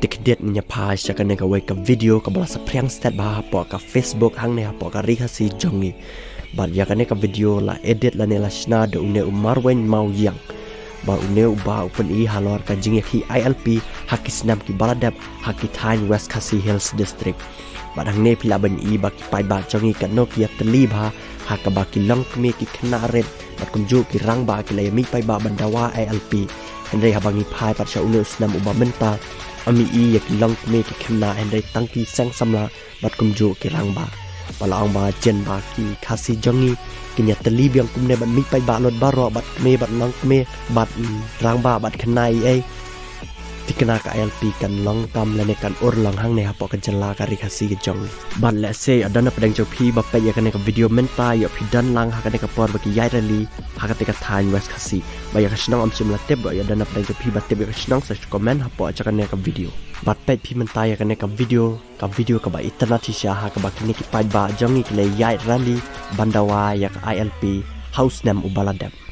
Tikdet nya pa sya kan ka wai ka video ka bala sapriang stat ba po ka Facebook hang ne po ka rihasi jongi bar ya kan ka video la edit la ne la shna de une umarwen mau yang ba une ba open I halor ka jing hi ILP hakisnam ki baladap hakitain West Khasi Hills District badang ne pila ban I ba ki pai ba jongi ka no ki atli ba ha ka ba ki long me ki khna red ba kunju ki rang ba ki la mi pai ba bandawa ILP henry habangi pai pat sha une usnam uba mental ami I yak long me ki khna henry tangki sang samla bat kumju ki rang ba bala ong ba jen ba ki khasi jongi kinya teli biang kumne bat mi pai ba lot baro bat me bat long me bat rang ba bat khnai ai tikna ka ILP kan long tam lane kan or long hang ne hapo kan jala ka ri khasi ki jong ban le se adana padang jo phi ba pe ya kan ka video menta yo phi dan lang ha kan ka por ba ki yai rali ha ka te ka thain West Khasi ba ya ka snong am sim la teb ya adana padang jo phi ba teb ka snong sa comment hapo acha kan ka video bat pe phi menta ya kan ka video ka ba itana thi sha ha ka ba ki ki pai ba jongi ki le yai rali bandawa ya ka ILP house nam ubaladap